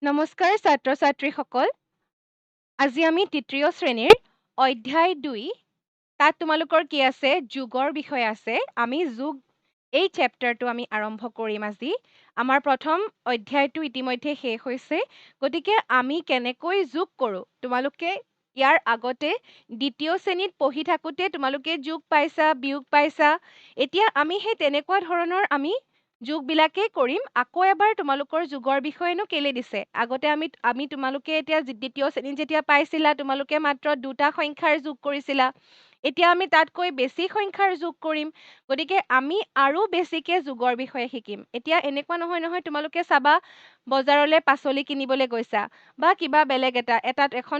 নমস্কাৰ ছাত্ৰ-ছাত্ৰীসকল। আজি আমি তৃতীয় শ্ৰেণীৰ অধ্যায় ২ তাত তোমালোকৰ কি আছে যোগৰ বিষয় আছে। আমি যোগ এই চেপ্টাৰটো আমি আৰম্ভ কৰিম আজি। আমাৰ প্ৰথম অধ্যায়টো ইতিমধ্যে শেষ হৈছে। গতিকে আমি কেনেকৈ যোগ কৰোঁ তোমালোকে ইয়াৰ আগতে দ্বিতীয় শ্ৰেণীত পঢ়ি থাকোঁতে তোমালোকে যোগ পাইছা, বিয়োগ পাইছা। এতিয়া আমি সেই তেনেকুৱা ধৰণৰ আমি যোগবিলাকেই কৰিম। আকৌ এবাৰ তোমালোকৰ যোগৰ বিষয়েনো কেলে দিছে। আগতে আমি তোমালোকে এতিয়া দ্বিতীয় শ্ৰেণীত যেতিয়া পাইছিলা তোমালোকে মাত্ৰ দুটা সংখ্যাৰ যোগ কৰিছিলা। এতিয়া আমি তাতকৈ বেছি সংখ্যাৰ যোগ কৰিম। গতিকে আমি আৰু বেছিকে যোগৰ বিষয়ে শিকিম। এতিয়া এনেকুৱা নহয় তোমালোকে চাবা বজাৰলৈ পাচলি কিনিবলৈ গৈছা বা কিবা বেলেগ এখন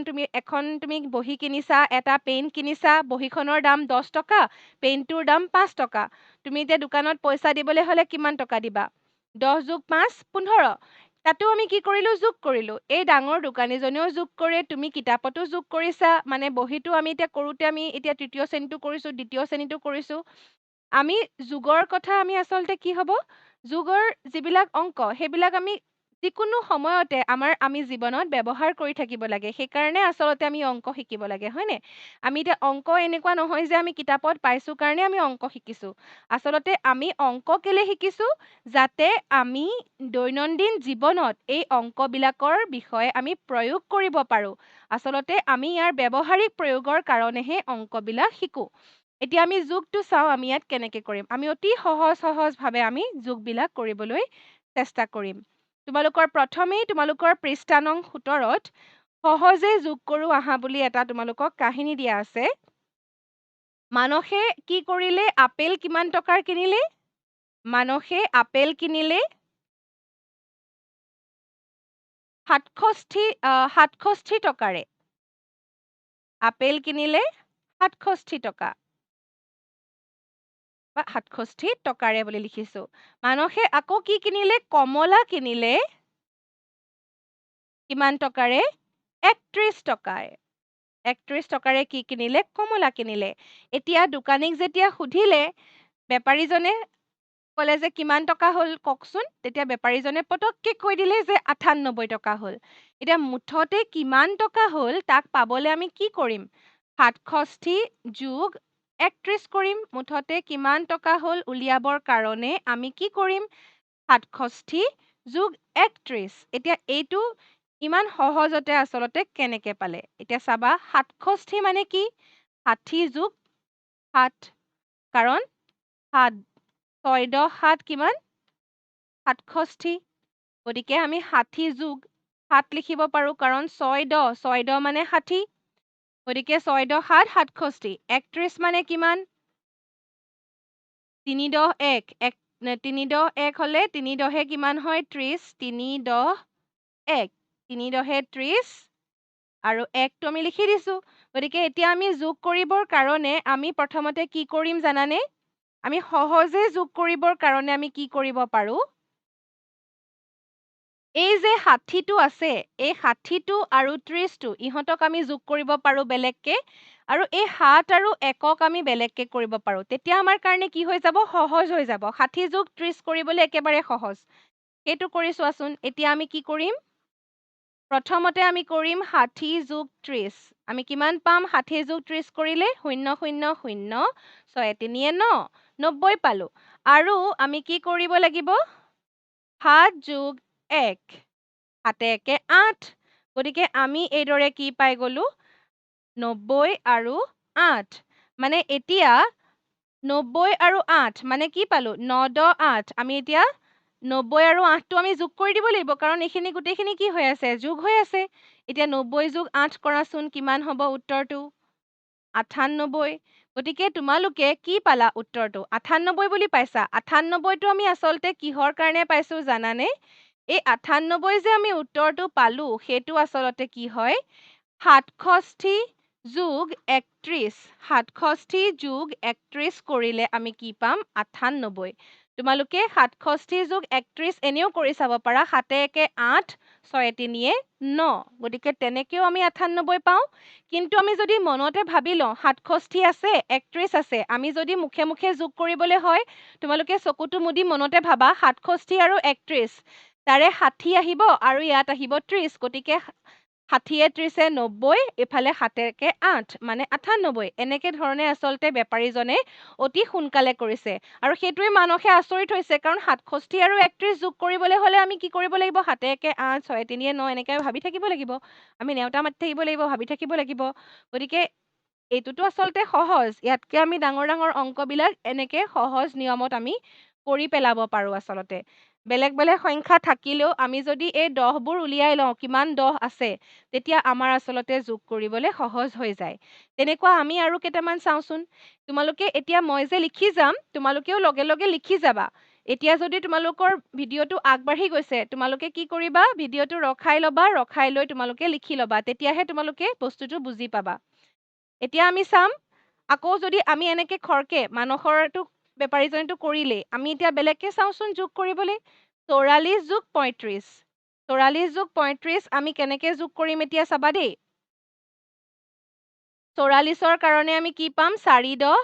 তুমি বহী কিনিছা, এটা পেন কিনিছা, বহীখনৰ দাম 10 টকা, পেনটোৰ দাম 5 টকা। তুমি এতিয়া দোকানত পইচা দিবলৈ হ'লে কিমান টকা দিবা? 10 যোগ 5 15। তাতো আমি কি কৰিলোঁ যোগ কৰিলোঁ। এই ডাঙৰ দোকানীজনেও যোগ কৰে, তুমি কিতাপতো যোগ কৰিছা। মানে বহীটো আমি এতিয়া কৰোঁতে আমি এতিয়া তৃতীয় শ্ৰেণীটো কৰিছোঁ, দ্বিতীয় শ্ৰেণীটো কৰিছোঁ। আমি যোগৰ কথা আমি আচলতে কি হ'ব যোগৰ যিবিলাক অংক সেইবিলাক আমি যিকোনো সময়তে আমি জীৱনত ব্যৱহাৰ কৰি থাকিব লাগে। সেইকাৰণে আচলতে আমি অংক শিকিব লাগে, হয়নে? আমি এতিয়া অংক এনেকুৱা নহয় যে আমি কিতাপত পাইছোঁ কাৰণে আমি অংক শিকিছোঁ। আচলতে আমি অংক কেলে শিকিছোঁ যাতে আমি দৈনন্দিন জীৱনত এই অংকবিলাকৰ বিষয়ে আমি প্ৰয়োগ কৰিব পাৰোঁ। আচলতে আমি ইয়াৰ ব্যৱহাৰিক প্ৰয়োগৰ কাৰণেহে অংকবিলাক শিকোঁ। এতিয়া আমি যোগটো চাওঁ আমি ইয়াত কেনেকৈ কৰিম। আমি অতি সহজভাৱে আমি যোগবিলাক কৰিবলৈ চেষ্টা কৰিম। প্ৰথমেই তোমালোকৰ পৃষ্ঠা নং 17ত সহজে যোগ কৰোঁ আহা বুলি এটা তোমালোকক কাহিনী দিয়া আছে। মানসে কি কৰিলে আপেল কিমান টকাৰ কিনিলে? মানসে আপেল কিনিলে 67 টকাৰে। আপেল কিনিলে 67 টকা বা 67 টকাৰে বুলি লিখিছোঁ। মানসে আকৌ কি কিনিলে? কমলা কিনিলে কিমান টকাৰে? 31 টকাৰে। 31 টকাৰে কি কিনিলে? কমলা কিনিলে। এতিয়া দোকানীক যেতিয়া সুধিলে বেপাৰীজনে ক'লে যে কিমান টকা হ'ল কওকচোন। তেতিয়া বেপাৰীজনে পটককৈ কৈ দিলে যে 98 টকা হ'ল। এতিয়া মুঠতে কিমান টকা হ'ল তাক পাবলৈ আমি কি কৰিম? 67 যোগ 31 কৰিম। মুঠতে কিমান টকা হ'ল উলিয়াবৰ কাৰণে আমি কি কৰিম? 67 যোগ 31। এতিয়া এইটো ইমান সহজতে আচলতে কেনেকৈ পালে? এতিয়া চাবা 67 মানে কি? 60 যোগ 7 কাৰণ 7 6 10 7 কিমান? 67। গতিকে আমি 60 যোগ 7 লিখিব পাৰোঁ কাৰণ 6 10 মানে 60। গতিকে 6 10 7 67। 31 মানে কিমান? 3 10 1 3 10 1 হ'লে 3 10 কিমান হয়? 30। 3 10 1 3 10 30 আৰু 1টো আমি লিখি দিছোঁ। গতিকে এতিয়া আমি যোগ কৰিবৰ কাৰণে আমি প্ৰথমতে কি কৰিম জানানে? আমি সহজে যোগ কৰিবৰ কাৰণে আমি কি কৰিব পাৰোঁ? এই যে 60টো আছে, এই 60টো আৰু 30টো ইহঁতক আমি যোগ কৰিব পাৰোঁ বেলেগকৈ। আৰু এই 7 আৰু 1ক আমি বেলেগকৈ কৰিব পাৰোঁ। তেতিয়া আমাৰ কাৰণে কি হৈ যাব? সহজ হৈ যাব। 60 যোগ 30 কৰিবলৈ একেবাৰে সহজ। সেইটো কৰি চোৱাচোন। এতিয়া আমি কি কৰিম? প্ৰথমতে আমি কৰিম 60 যোগ 30। আমি কিমান পাম 60 যোগ 30 কৰিলে? 0 0 0 6 3 9 90 পালোঁ। আৰু আমি কি কৰিব লাগিব? 7 যোগ 1 7 1 8। গতিকে আমি এইদৰে কি পাই গ'লোঁ? 90 আৰু 8। মানে এতিয়া 90 আৰু 8 মানে কি পালোঁ? 9 10 8। আমি এতিয়া 90 আৰু 8টো আমি যোগ কৰি দিব লাগিব কাৰণ এইখিনি গোটেইখিনি কি হৈ আছে? যোগ হৈ আছে। এতিয়া 90 যোগ 8 কৰাচোন কিমান হ'ব উত্তৰটো? 98। গতিকে তোমালোকে কি পালা উত্তৰটো? 98 বুলি পাইছা। 98টো আমি আচলতে কিহৰ কাৰণে পাইছোঁ জানানে? এই 98 যে আমি উত্তৰটো পালোঁ সেইটো আচলতে কি হয়? 67 যোগ 31। 67 যোগ 31 কৰিলে আমি কি পাম? 98। তোমালোকে 67 যোগ 31 এনেও কৰি চাব পাৰা। 7 1 8 6 3 9। গতিকে তেনেকৈও আমি 98 পাওঁ। কিন্তু আমি যদি মনতে ভাবি লওঁ 67 আছে 31 আছে, আমি যদি মুখে মুখে যোগ কৰিবলৈ হয় তোমালোকে চকুটো মুদি মনতে ভাবা 67 আৰু 31। তাৰে 60 আহিব আৰু ইয়াত আহিব 30 গতিকে 60 30 90 এফালে 7 8 মানে 98 এনেকে ধৰণে আচলতে বেপাৰীজনে অতি সোনকালে কৰিছে আৰু সেইটোৱে মানসে আচৰিত হৈছে কাৰণ 67 আৰু 31 যোগ কৰিবলৈ হলে আমি কি কৰিব লাগিব 7 8 6 3 9 এনেকে ভাবি থাকিব লাগিব আমি নেওতা মাতি থাকিব লাগিব ভাবি থাকিব লাগিব গতিকে এইটোতো আচলতে সহজ ইয়াতকে আমি ডাঙৰ ডাঙৰ অংকবিলাক এনেকে সহজ নিয়মত আমি কৰি পেলাব পাৰো আচলতে বেলেগ বেলেগ সংখ্যা থাকিলেও আমি যদি এই 10বোৰ উলিয়াই লওঁ কিমান 10 আছে তেতিয়া আমাৰ আচলতে যোগ কৰিবলৈ সহজ হৈ যায় তেনেকুৱা আমি আৰু কেইটামান চাওঁচোন তোমালোকে এতিয়া মই যে লিখি যাম তোমালোকেও লগে লগে লিখি যাবা এতিয়া যদি তোমালোকৰ ভিডিঅ'টো আগবাঢ়ি গৈছে তোমালোকে কি কৰিবা ভিডিঅ'টো ৰখাই ল'বা ৰখাই লৈ তোমালোকে লিখি ল'বা তেতিয়াহে তোমালোকে বস্তুটো বুজি পাবা এতিয়া আমি চাম আকৌ যদি আমি এনেকে খৰকে মানসৰটো বেপাৰীজনেতো কৰিলে আমি এতিয়া বেলেগকে চাওঁচোন যোগ কৰিবলৈ 44 যোগ 35 44 যোগ 35 আমি কেনেকে যোগ কৰিম এতিয়া চাবা দেই 44ৰ কাৰণে আমি কি পাম 4 10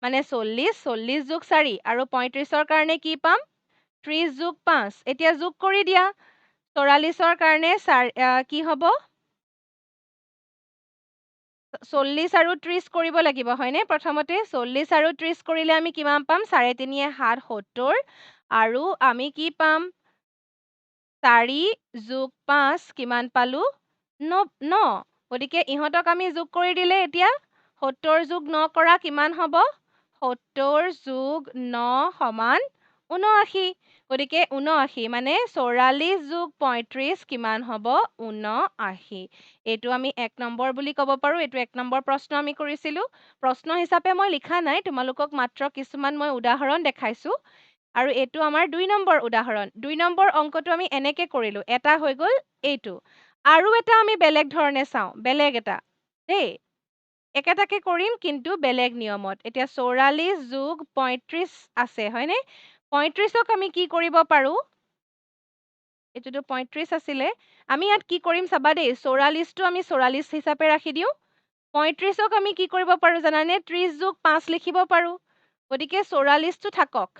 মানে 40 40 যোগ 4 আৰু 35ৰ কাৰণে কি পাম 30 যোগ 5 এতিয়া যোগ কৰি দিয়া 44ৰ কাৰণে কি হ'ব 40 আৰু 30 কৰিব লাগিব হয়নে প্ৰথমতে 40 আৰু 30 কৰিলে আমি কিমান পাম 3.5 7 70 আৰু আমি কি পাম 4 যোগ 5 কিমান পালো 9 গতিকে ইহঁতক আমি যোগ কৰি দিলে এতিয়া 70 যোগ 9 কৰা কিমান হ'ব 70 যোগ 9 সমান 79 গতিকে 79 মানে 44 যোগ 35 কিমান হ'ব 79 এইটো আমি 1 নম্বৰ বুলি ক'ব পাৰো এইটো 1 নম্বৰ প্ৰশ্ন আমি কৰিছিলো প্ৰশ্ন হিচাপে মই লিখা নাই তোমালোকক মাত্ৰ কিছুমান মই উদাহৰণ দেখাইছো আৰু এইটো আমাৰ 2 নম্বৰ উদাহৰণ 2 নম্বৰ অংকটো আমি এনেকে কৰিলো এটা হৈ গ'ল এইটো আৰু এটা আমি বেলেগ ধৰণে চাওঁ বেলেগ এটা দেই একেটাকে কৰিম কিন্তু বেলেগ নিয়মত এতিয়া 44 যোগ 35 আছে হয়নে 35ক আমি কি কৰিব পাৰো এইটোতো 35 আছিলে আমি ইয়াত কি কৰিম চাবা দেই 44টো আমি 44 হিচাপে ৰাখি দিওঁ 35ক আমি কি কৰিব পাৰো জানানে 30 যোগ 5 লিখিব পাৰো গতিকে 44টো থাকক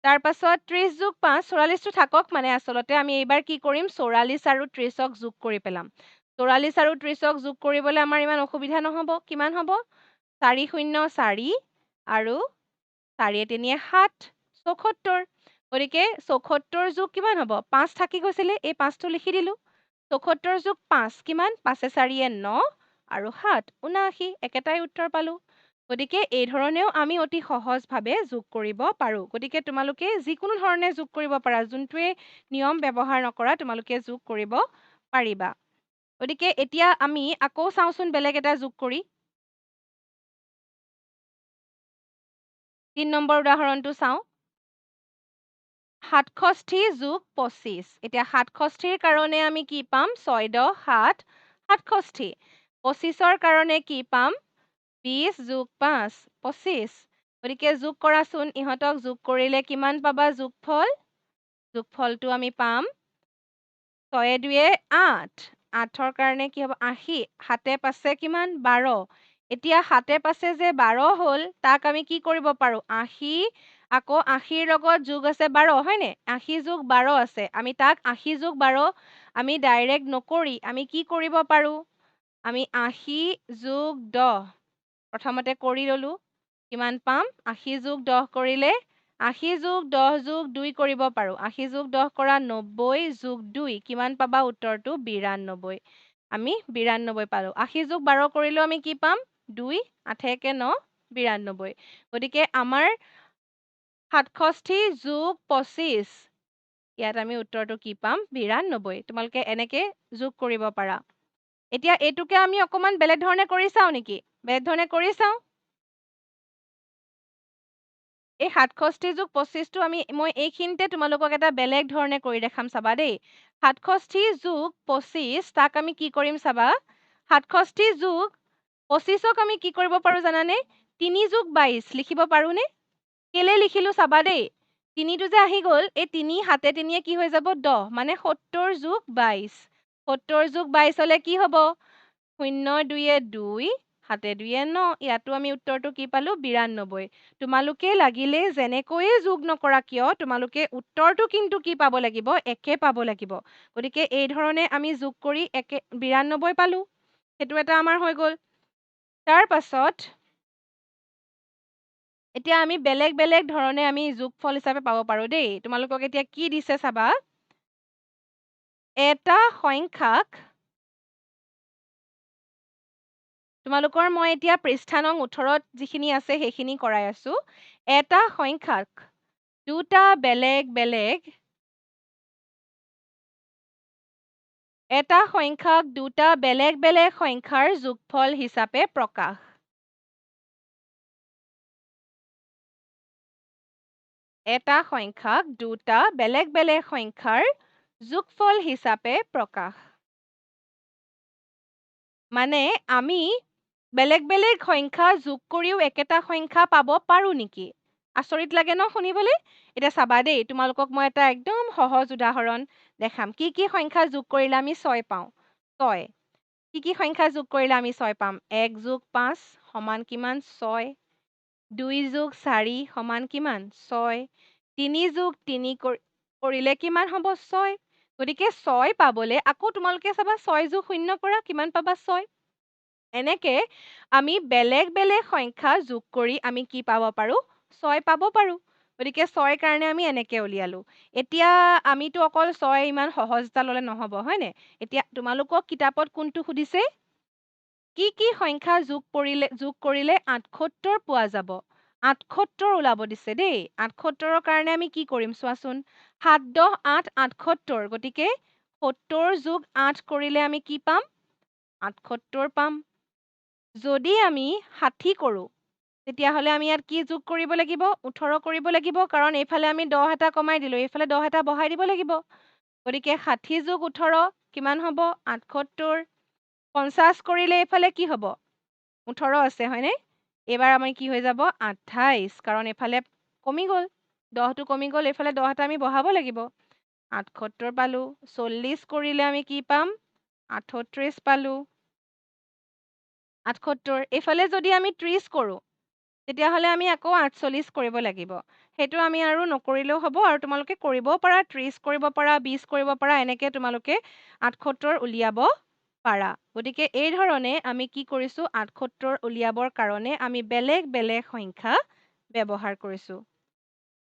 তাৰ পাছত 30 যোগ 5 44টো থাকক মানে আচলতে আমি এইবাৰ কি কৰিম 44 আৰু 30ক যোগ কৰি পেলাম 44 আৰু 30ক যোগ কৰিবলৈ আমাৰ ইমান অসুবিধা নহব কিমান হ'ব 4 0 4 আৰু 4 3 7 74 গতিকে 74 যোগ কিমান হ'ব 5 থাকি গৈছিলে এই 5টো লিখি দিলো 74 যোগ 5 কিমান 5 4 9 আৰু 7 79 একেটাই উত্তৰ পালো গতিকে এই ধৰণেও আমি অতি সহজভাৱে যোগ কৰিব পাৰো গতিকে তোমালোকে যিকোনো ধৰণে যোগ কৰিব পাৰা যোনটোৱে নিয়ম ব্যৱহাৰ নকৰা তোমালোকে যোগ কৰিব পাৰিবা গতিকে এতিয়া আমি আকৌ চাওঁচোন বেলেগ এটা যোগ কৰি 3 নম্বৰ উদাহৰণটো চাওঁ 67 যোগ 25 এতিয়া 67ৰ কাৰণে আমি কি পাম 6 10 7 67 25ৰ কাৰণে কি পাম 20 যোগ 5 25 গতিকে যোগ কৰাচোন ইহঁতক যোগ কৰিলে কিমান পাবা যোগফলটো আমি পাম 6 2 8 8ৰ কাৰণে কি হ'ব 80 7 5 কিমান 12 এতিয়া 7 5 যে 12 হ'ল তাক আমি কি কৰিব পাৰো 80 আকৌ 80ৰ লগত যোগ আছে 12 হয়নে 80 যোগ 12 আছে আমি তাক 80 যোগ 12 আমি ডাইৰেক্ট নকৰি আমি কি কৰিব পাৰো আমি 80 যোগ 10 প্ৰথমতে কৰি ললো কিমান পাম 80 যোগ 10 কৰিলে 80 যোগ 10 যোগ 2 কৰিব পাৰো 80 যোগ 10 কৰা 90 যোগ 2 কিমান পাবা উত্তৰটো 92 আমি 92 পালো 80 যোগ 12 কৰিলেও আমি কি পাম 2 8 1 9 92 গতিকে আমাৰ 67 যোগ 25 ইয়াত আমি উত্তৰটো কি পাম 92 তোমালোকে এনেকে যোগ কৰিব পাৰা এতিয়া এইটোকে আমি অকমান বেলেগ ধৰণে কৰি চাওঁ নেকি বেলেগ ধৰণে কৰি চাওঁ এই 67 যোগ 25টো মই এইখিনিতে তোমালোকক এটা বেলেগ ধৰণে কৰি দেখাম চাবা দেই 67 যোগ 25 তাক আমি কি কৰিম চাবা 67 যোগ 25ক আমি কি কৰিব পাৰো জানানে 3 যোগ 22 লিখিব পাৰোনে কেলে লিখিলো চাবা দেই 3টো যে আহি গ'ল এই 3 7 3 কি হৈ যাব 10 মানে 70 যোগ 22 70 যোগ 22 হলে কি হ'ব 0 2 2 7 2 9 ইয়াতো আমি উত্তৰটো কি পালো 92 তোমালোকে লাগিলে যেনেকৈয়ে যোগ নকৰা কিয় তোমালোকে উত্তৰটো কিন্তু কি পাব লাগিব একে পাব লাগিব গতিকে এই ধৰণে আমি যোগ কৰি একে 92 পালো সেইটো এটা আমাৰ হৈ গ'ল তাৰ পাছত এতিয়া আমি বেলেগ বেলেগ ধৰণে আমি যোগফল হিচাপে পাব পাৰো দেই তোমালোকক এতিয়া কি দিছে চাবা এটা সংখ্যাক তোমালোকৰ মই এতিয়া পৃষ্ঠা নং 18ত যিখিনি আছে সেইখিনি কৰাই আছো এটা সংখ্যাক দুটা বেলেগ বেলেগ এটা সংখ্যাক দুটা বেলেগ বেলেগ সংখ্যাৰ যোগফল হিচাপে প্ৰকাশ এটা সংখ্যাক দুটা বেলেগ বেলেগ সংখ্যাৰ যোগফল হিচাপে প্ৰকাশ মানে আমি বেলেগ বেলেগ সংখ্যা যোগ কৰিও একেটা সংখ্যা পাব পাৰো নেকি আচৰিত লাগে ন শুনিবলৈ এটা চাবা দেই তোমালোকক মই এটা একদম সহজ উদাহৰণ দেখাম কি সংখ্যা যোগ কৰিলে আমি 6 পাওঁ 6 কি সংখ্যা যোগ কৰিলে আমি 6 পাম 1 + 5 সমান কিমান 6 2 + 4 সমান কিমান 6 3 + 3 কৰিলে কিমান হ'ব 6 গতিকে 6 পাবলে আকৌ তোমালোকে চাবা 6 + 0 কৰা কিমান পাবা 6 এনেকে আমি বেলেগ বেলেগ সংখ্যা যোগ কৰি আমি কি পাব পাৰো 6 পাব পাৰো গতিকে 6 কাৰণে আমি এনেকে উলিয়ালো এতিয়া আমিতো অকল 6 ইমান সহজতা ললে নহব হয়নে এতিয়া তোমালোকক কিতাপত কোনটো সুধিছে কি সংখ্যা যোগ কৰিলে 78 পোৱা যাব 78 ওলাব দিছে দেই 78ৰ কাৰণে আমি কি কৰিম চোৱাচোন 7 10 8 78 গতিকে 70 + 8 কৰিলে আমি কি পাম 78 পাম যদি আমি 60 কৰো তেতিয়াহলে আমি ইয়াত কি যোগ কৰিব লাগিব 18 কৰিব লাগিব কাৰণ এইফালে আমি 10 এটা কমাই দিলো এইফালে 10 এটা বহাই দিব লাগিব গতিকে 60 + 18 কিমান হ'ব 78 50 কৰিলে এইফালে কি হ'ব 18 আছে হয়নে এবাৰ আমি কি হৈ যাব 28 কাৰণ এইফালে কমি গ'ল 10টো কমি গ'ল এইফালে 10 এটা আমি বহাব লাগিব 78 পালো 40 কৰিলে আমি কি পাম 38 পালো 78 এইফালে যদি আমি 30 কৰো তেতিয়াহলে আমি আকৌ 48 কৰিব লাগিব সেইটো আমি আৰু নকৰিলেও হ'ব আৰু তোমালোকে কৰিবও পাৰা 30 কৰিব পাৰা 20 কৰিব পাৰা এনেকে তোমালোকে 78 উলিয়াব পাৰা গতিকে এই ধৰণে আমি কি কৰিছো 78 উলিয়াবৰ কাৰণে আমি বেলেগ বেলেগ সংখ্যা ব্যৱহাৰ কৰিছো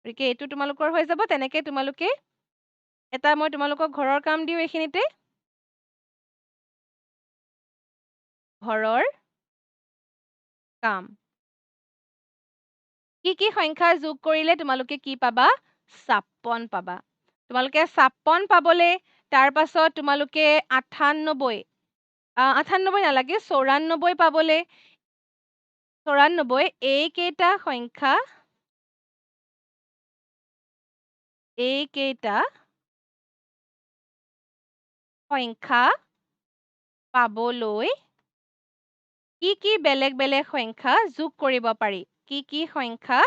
গতিকে এইটো তোমালোকৰ হৈ যাব তেনেকে তোমালোকে এটা মই তোমালোকক ঘৰৰ কাম দিও এইখিনিতে ঘৰৰ কাম কি সংখ্যা যোগ কৰিলে তোমালোকে কি পাবা 56 পাবা তোমালোকে 56 পাবলে তাৰ পাছত তোমালোকে 98 98 নালাগে 94 পাবলে 94 এই কেইটা সংখ্যা পাবলৈ কি বেলেগ বেলেগ সংখ্যা যোগ কৰিব পাৰি কি সংখ্যা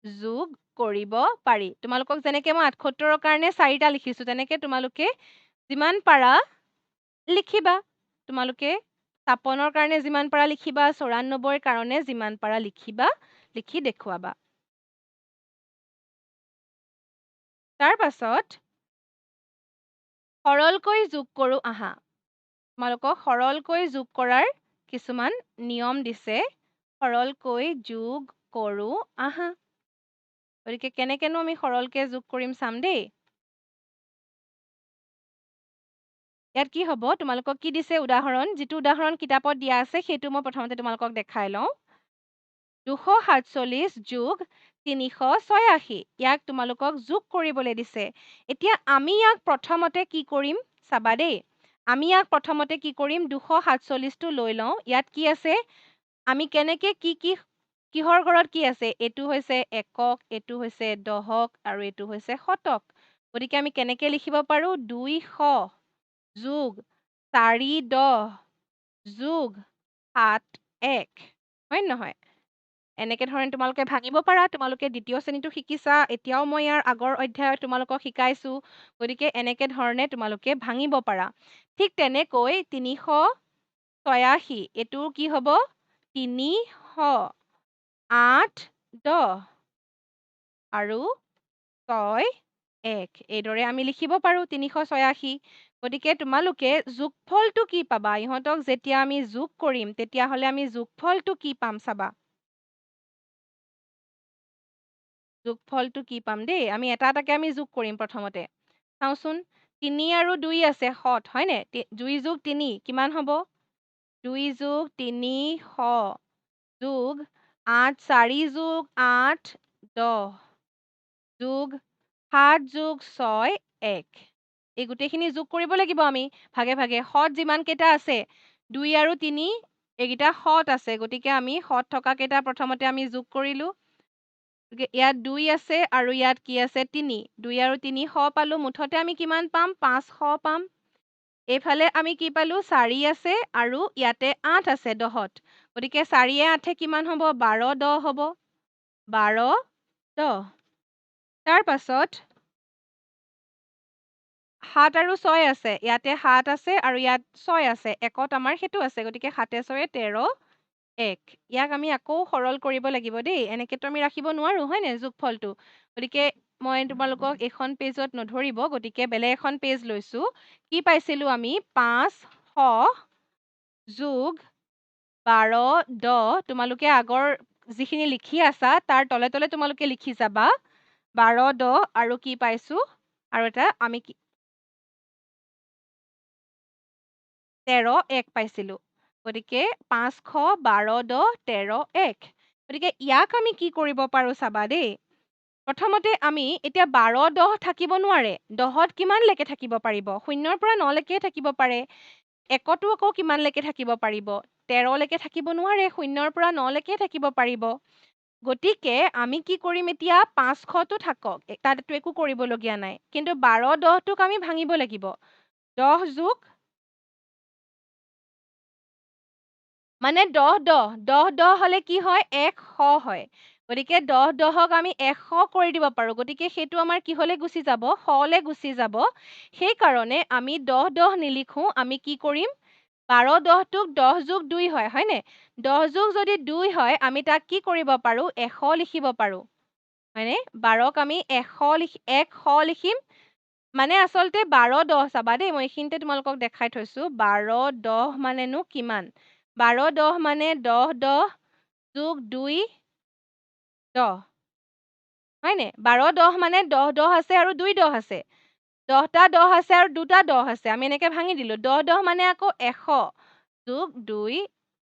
যোগ কৰিব পাৰি তোমালোকক যেনেকে মই 78ৰ কাৰণে 4টা লিখিছো তেনেকে তোমালোকে যিমান পাৰা লিখিবা তোমালোকে 56ৰ কাৰণে যিমান পাৰা লিখিবা 94ৰ কাৰণে যিমান পাৰা লিখিবা লিখি দেখুৱাবা তাৰ পাছত সৰলকৈ যোগ কৰো আহা তোমালোকক সৰলকৈ যোগ কৰাৰ কিছুমান নিয়ম দিছে সৰলকৈ যোগ কৰো আহা গতিকে কেনেকেনো আমি সৰলকৈ যোগ কৰিম চাম দেই ইয়াত কি হ'ব তোমালোকক কি দিছে উদাহৰণ যিটো উদাহৰণ কিতাপত দিয়া আছে সেইটো মই প্ৰথমতে তোমালোকক দেখাই লওঁ 247 যোগ 386 ইয়াক তোমালোকক যোগ কৰিবলৈ দিছে এতিয়া আমি ইয়াক প্ৰথমতে কি কৰিম চাবা দেই আমি ইয়াক প্ৰথমতে কি কৰিম 247 টো লৈ লওঁ ইয়াত কি আছে আমি কেনেকে কিহৰ ঘৰত কি আছে এটো হৈছে একক এটো হৈছে দহক আৰু এটো হৈছে শতক গতিকে আমি কেনেকে লিখিব পাৰো 200 যোগ 410 যোগ 71 হয় নহয় এনেকে ধৰণে তোমালোকে ভাঙিব পাৰা তোমালোকে দ্বিতীয় শ্ৰেণীটো শিকিছা এতিয়াও মই ইয়াৰ আগৰ অধ্যায়ত তোমালোকক শিকাইছো গতিকে এনেকে ধৰণে তোমালোকে ভাঙিব পাৰা ঠিক তেনেকৈ 300 86 এইটো কি হ'ব 300 8 10 আৰু 6 1 এইদৰে আমি লিখিব পাৰো 386 গতিকে তোমালোকে যোগফলটো কি পাবা ইহঁতক যেতিয়া আমি যোগ কৰিম তেতিয়াহ'লে আমি যোগফলটো কি পাম চাবা যোগফলটো কি পাম দেই আমি এটা এটাকে আমি যোগ কৰিম প্ৰথমতে চাওঁচোন 3 আৰু 2 আছে হত হয়নে 2 যোগ 3 কিমান হ'ব 2 যোগ 300 যোগ 8 4 যোগ 8 10 যোগ 7 যোগ 6 1 এই গোটেইখিনি যোগ কৰিব লাগিব আমি ভাগে ভাগে হত যিমান কেইটা আছে 2 আৰু 3 এইকেইটা হত আছে গতিকে আমি হত থকা কেইটা প্ৰথমতে আমি যোগ কৰিলো ইয়াত 2 আছে আৰু ইয়াত কি আছে 3 2 আৰু 300 পালো মুঠতে আমি কিমান পাম 500 পাম এইফালে আমি কি পালো 4 আছে আৰু ইয়াতে 8 আছে 10ত গতিকে 4 8 কিমান হ'ব 12 10 হ'ব 12 10 তাৰ পাছত 7 আৰু 6 আছে ইয়াতে 7 আছে আৰু ইয়াত 6 আছে একত আমাৰ সেইটো আছে গতিকে 7 6 13 1 ইয়াক আমি আকৌ সৰল কৰিব লাগিব দেই এনেকেতো আমি ৰাখিব নোৱাৰো হয় নে যোগফলটো গতিকে মই তোমালোকক এখন পেজত নধৰিব গতিকে বেলেগ এখন পেজ লৈছো কি পাইছিলো আমি 500 যোগ 12 10 তোমালোকে আগৰ যিখিনি লিখি আছা তাৰ তলে তলে তোমালোকে লিখি যাবা 12 10 আৰু কি পাইছো আৰু এটা আমি 13 1 পাইছিলো গতিকে 500 12 10 13 1 গতিকে ইয়াক আমি কি কৰিব পাৰো চাবা দেই প্ৰথমতে আমি এতিয়া 12 10 থাকিব নোৱাৰে 10ত কিমানলৈকে থাকিব পাৰিব 0ৰ পৰা 9লৈকে থাকিব পাৰে একতো আকৌ কিমানলৈকে থাকিব পাৰিব 13লৈকে থাকিব নোৱাৰে 0ৰ পৰা 9লৈকে থাকিব পাৰিব গতিকে আমি কি কৰিম এতিয়া 500টো থাকক তাতটো একো কৰিবলগীয়া নাই কিন্তু 12 10টোক আমি ভাঙিব লাগিব 10 যোগ মানে 10 10 10 10 হলে কি হয় 100 হয় গতিকে 10 10ক আমি 100 কৰি দিব পাৰো গতিকে সেইটো আমাৰ কিহলে গুচি যাব 100লে গুচি যাব সেই কাৰণে আমি 10 10 নিলিখো আমি কি কৰিম 12 10টোক 10 যোগ 2 হয় হয়নে 10 যোগ যদি 2 হয় আমি তাক কি কৰিব পাৰো 100 লিখিব পাৰো হয়নে 12ক আমি 100 লিখিম মানে আচলতে 12 10 চাবা দেই মই এইখিনিতে তোমালোকক দেখাই থৈছো 12 10 মানেনো কিমান 12 10 মানে 10 10 যোগ 2 10 হয়নে 12 10 মানে 10 10 আছে আৰু 2 10 আছে 10টা 10 আছে আৰু 2টা 10 আছে আমি এনেকে ভাঙি দিলো 10 10 মানে আকৌ 100 যোগ 2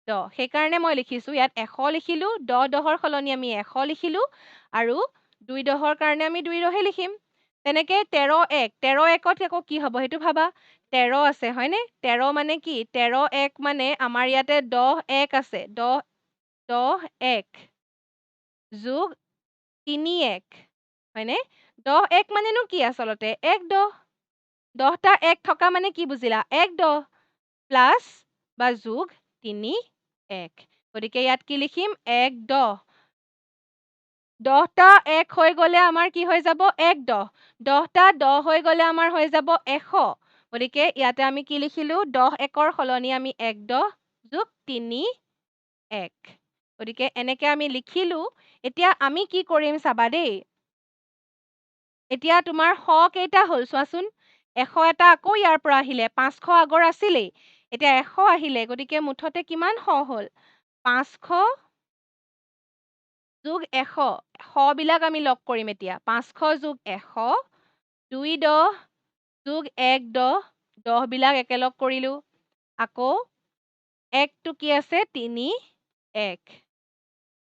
10 সেইকাৰণে মই লিখিছো ইয়াত 100 লিখিলো 10 10ৰ সলনি আমি 100 লিখিলো আৰু 2 10ৰ কাৰণে আমি 2 10 লিখিম তেনেকে 13 1 13 1ত আকৌ কি হ'ব সেইটো ভাবা 13 আছে হয়নে 13 মানে কি 13 1 মানে আমাৰ ইয়াতে 10 1 আছে 10 10 1 যোগ 3 1 হয়নে 10 1 মানেনো কি আচলতে 1 10 10টা 1 থকা মানে কি বুজিলা 1 10 প্লাছ বা যোগ 3 1 গতিকে ইয়াত কি লিখিম 1 10 10টা 1 হৈ গ'লে আমাৰ কি হৈ যাব 1 10 10টা 10 হৈ গ'লে আমাৰ হৈ যাব 100 গতিকে ইয়াতে আমি কি লিখিলো 10 1ৰ সলনি আমি 1 10 যোগ 3 1 গতিকে এনেকে আমি লিখিলো এতিয়া আমি কি কৰিম চাবা দেই এতিয়া তোমাৰ 100 কেইটা হ'ল চোৱাচোন 100 এটা আকৌ ইয়াৰ পৰা আহিলে 500 আগৰ আছিলেই এতিয়া 100 আহিলে গতিকে মুঠতে কিমান 100 হ'ল 500 যোগ 100 100 বিলাক আমি লগ কৰিম এতিয়া 500 যোগ 100 2 10 যোগ 1 10 10 বিলাক একেলগ কৰিলো আকৌ 1টো কি আছে 3 1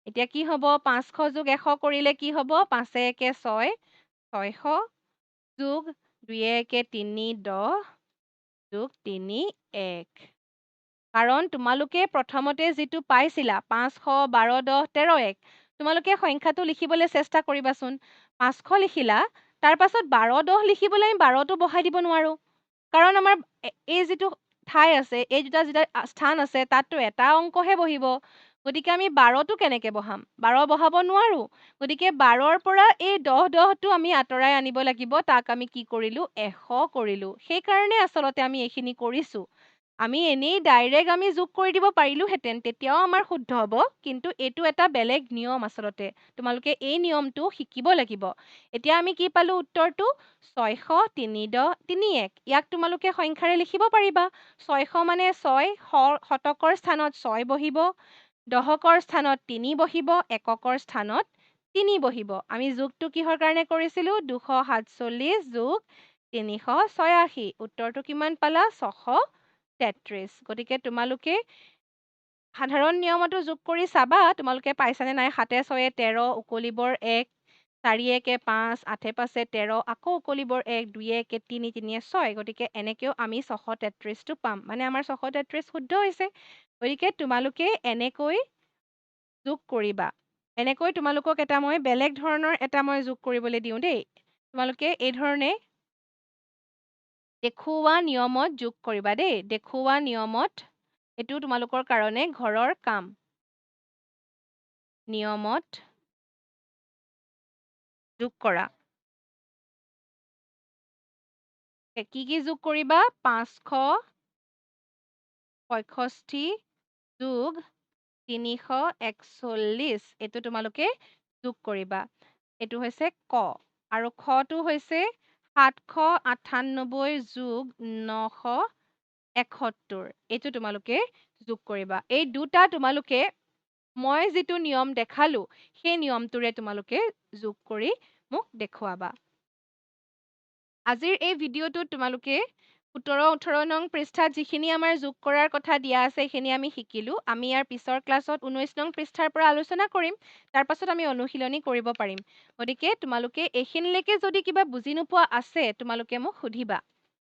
এতিয়া কি হ'ব 500 যোগ 100 কৰিলে কি হ'ব 5 1 6 600 যোগ 2 1 3 10 যোগ 3 1 কাৰণ তোমালোকে প্ৰথমতে যিটো পাইছিলা 500 12 10 13 1 তোমালোকে সংখ্যাটো লিখিবলৈ চেষ্টা কৰিবাচোন 500 লিখিলা তাৰ পাছত 12 10 লিখিবলৈ আমি 12টো বহাই দিব নোৱাৰো কাৰণ আমাৰ এই যিটো ঠাই আছে এই দুটা যেটা স্থান আছে তাতটো এটা অংকহে বহিব গতিকে আমি 12টো কেনেকে বহাম 12 বহাব নোৱাৰো গতিকে 12ৰ পৰা এই 10 10টো আমি আঁতৰাই আনিব লাগিব তাক আমি কি কৰিলো 100 কৰিলো সেই কাৰণে আচলতে আমি এইখিনি কৰিছো আমি এনেই ডাইৰেক্ট আমি যোগ কৰি দিব পাৰিলোহেঁতেন, তেতিয়াও আমাৰ শুদ্ধ হ'ব। কিন্তু এইটো এটা বেলেগ নিয়ম আচলতে। তোমালোকে এই নিয়মটো শিকিব লাগিব। এতিয়া আমি কি পালো উত্তৰটো? 603.31। ইয়াক তোমালোকে সংখ্যাৰে লিখিব পাৰিবা। 600 মানে 6, শতকৰ স্থানত 6 বহিব, দশকৰ স্থানত 3 বহিব, এককৰ স্থানত 3 বহিব। আমি যোগটো কিহৰ কাৰণে কৰিছিলো? 247 যোগ 386। উত্তৰটো কিমান পালা? 633। গতিকে তোমালোকে সাধাৰণ নিয়মতো যোগ কৰি চাবা তোমালোকে পাইছানে নাই। 7 6 13, উকলিবৰ 1, 4 1 5, 8 5 13, আকৌ উকলিবৰ 1, 2 1 3, 3 6। গতিকে এনেকেও আমি 633টো পাম। মানে আমাৰ 633 শুদ্ধ হৈছে। গতিকে তোমালোকে এনেকৈ যোগ কৰিবা। এনেকৈ তোমালোকক এটা মই বেলেগ ধৰণৰ এটা মই যোগ কৰিবলৈ দিওঁ দেই। তোমালোকে এই ধৰণে দেখুওৱা নিয়মত যোগ কৰিবা দেই। দেখুওৱা নিয়মত, এইটো তোমালোকৰ কাৰণে ঘৰৰ কাম। নিয়মত যোগ কৰা। কি কি যোগ কৰিবা? 565 যোগ 341, এইটো তোমালোকে যোগ কৰিবা। এইটো হৈছে ক। আৰু খটো হৈছে 798 যোগ 971, এইটো তোমালোকে যোগ কৰিবা। এই দুটা তোমালোকে মই যিটো নিয়ম দেখালো সেই নিয়মটোৰে তোমালোকে যোগ কৰি মোক দেখুৱাবা। আজিৰ এই ভিডিঅ'টোত তোমালোকে 17-18 নং পৃষ্ঠাত যিখিনি আমাৰ যোগ কৰাৰ কথা দিয়া আছে সেইখিনি আমি শিকিলো। আমি ইয়াৰ পিছৰ ক্লাছত 19 নং পৃষ্ঠাৰ পৰা আলোচনা কৰিম। তাৰ পাছত আমি অনুশীলনী কৰিব পাৰিম। গতিকে তোমালোকে এইখিনিলৈকে যদি কিবা বুজি নোপোৱা আছে তোমালোকে মোক সুধিবা।